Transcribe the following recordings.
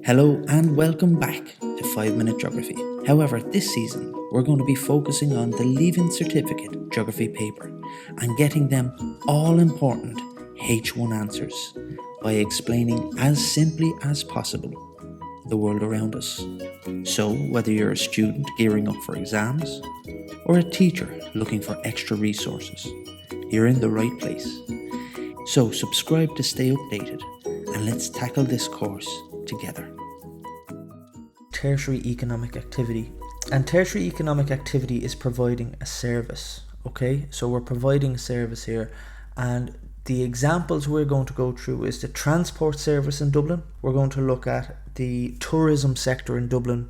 Hello and welcome back to 5 Minute Geography. However, this season we're going to be focusing on the Leaving Certificate Geography paper and getting them all important H1 answers by explaining as simply as possible the world around us. So, whether you're a student gearing up for exams or a teacher looking for extra resources, you're in the right place. So, subscribe to stay updated and let's tackle this course together. Tertiary economic activity. And tertiary economic activity is providing a service. Okay, so we're providing a service here, and the examples we're going to go through is the transport service in Dublin. We're going to look at the tourism sector in Dublin,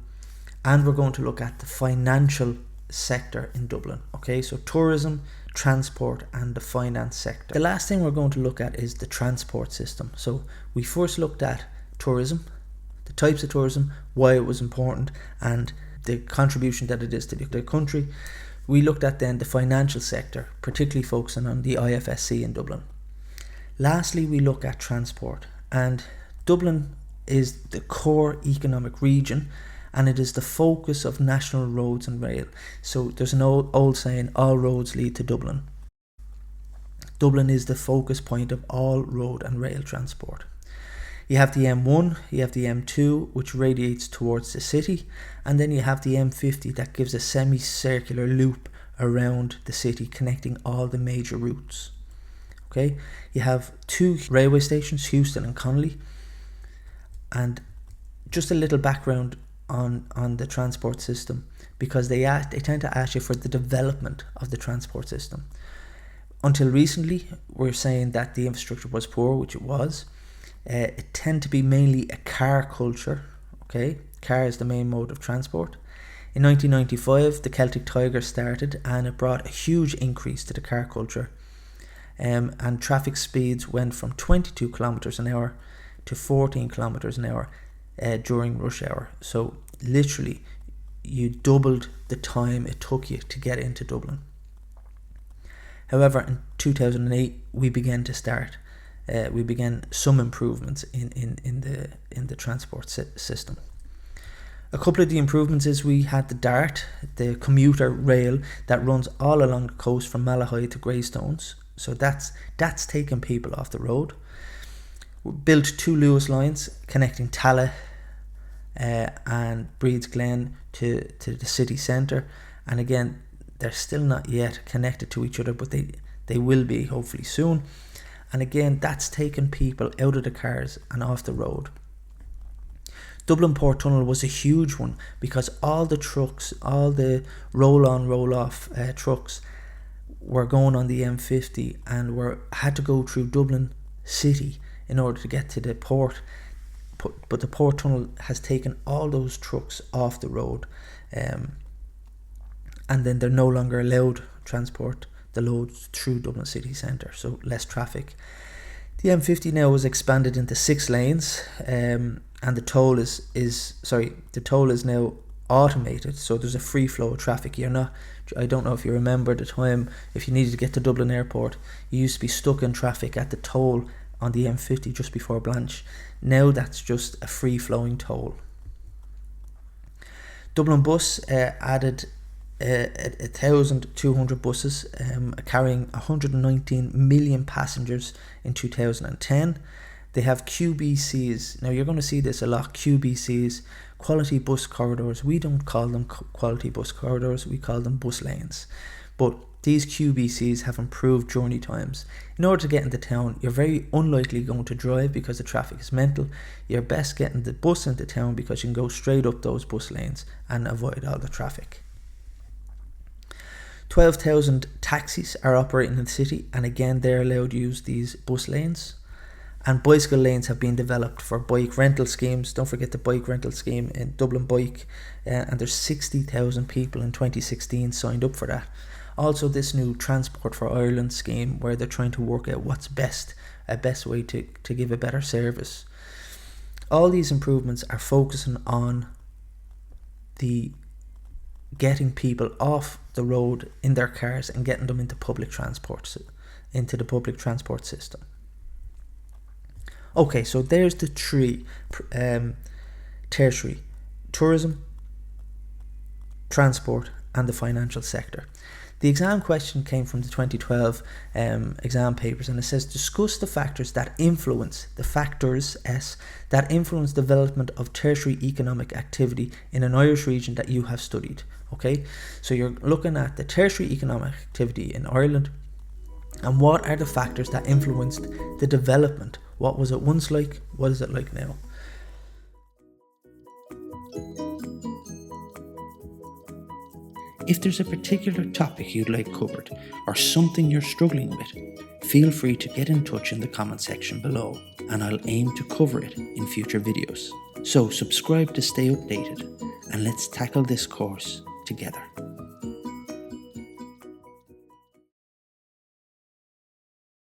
and we're going to look at the financial sector in Dublin. Okay, so tourism, transport and the finance sector. The last thing we're going to look at is the transport system. So we first looked at tourism, the types of tourism, why it was important and the contribution that it is to the country. We looked at then the financial sector, particularly focusing on the IFSC in Dublin. Lastly, we look at transport, and Dublin is the core economic region and it is the focus of national roads and rail. So there's an old saying, all roads lead to Dublin. Dublin is the focus point of all road and rail transport. You have the M1, you have the M2, which radiates towards the city, and then you have the M50 that gives a semicircular loop around the city, connecting all the major routes. Okay, you have two railway stations, Houston and Connolly, and just a little background on the transport system, because they tend to ask you for the development of the transport system. Until recently, we're saying that the infrastructure was poor, which it was. It tended to be mainly a car culture. Okay, car is the main mode of transport. In 1995, the Celtic Tiger started, and it brought a huge increase to the car culture. And traffic speeds went from 22 kilometers an hour to 14 kilometers an hour during rush hour. So literally, you doubled the time it took you to get into Dublin. However, in 2008, we began some improvements in the transport system. A couple of the improvements is we had the DART, the commuter rail that runs all along the coast from Malahide to Greystones. So that's taken people off the road. We built two Lewis lines connecting Tallaght and Breeds Glen to the city centre, and again they're still not yet connected to each other, but they will be hopefully soon. And again, that's taken people out of the cars and off the road. Dublin Port Tunnel was a huge one because all the trucks, all the roll-on, roll-off trucks were going on the M50 and had to go through Dublin City in order to get to the port. But the Port Tunnel has taken all those trucks off the road, and then they're no longer allowed transport the loads through Dublin city centre, so less traffic. The M50 now is expanded into 6 lanes, and the toll is now automated, so there's a free flow of traffic. I don't know if you remember the time, if you needed to get to Dublin Airport, you used to be stuck in traffic at the toll on the M50 just before Blanche. Now that's just a free flowing toll. Dublin Bus added 1,200 buses carrying 119 million passengers in 2010. They have QBCs. Now you're going to see this a lot. QBCs, quality bus corridors. We don't call them quality bus corridors, we call them bus lanes. But these QBCs have improved journey times. In order to get into town, you're very unlikely going to drive because the traffic is mental. You're best getting the bus into town because you can go straight up those bus lanes and avoid all the traffic. 12,000 taxis are operating in the city, and again they're allowed to use these bus lanes. And bicycle lanes have been developed for bike rental schemes. Don't forget the bike rental scheme in Dublin Bike, and there's 60,000 people in 2016 signed up for that. Also this new Transport for Ireland scheme, where they're trying to work out what's a best way to give a better service. All these improvements are focusing on the getting people off the road in their cars and getting them into the public transport system. Okay, so there's the three tertiary, tourism, transport, and the financial sector. The exam question came from the 2012 exam papers, and it says discuss the factors that influence development of tertiary economic activity in an Irish region that you have studied. Okay, so you're looking at the tertiary economic activity in Ireland, and what are the factors that influenced the development? What was it once like? What is it like now? If there's a particular topic you'd like covered or something you're struggling with, feel free to get in touch in the comment section below and I'll aim to cover it in future videos. So subscribe to stay updated and let's tackle this course together.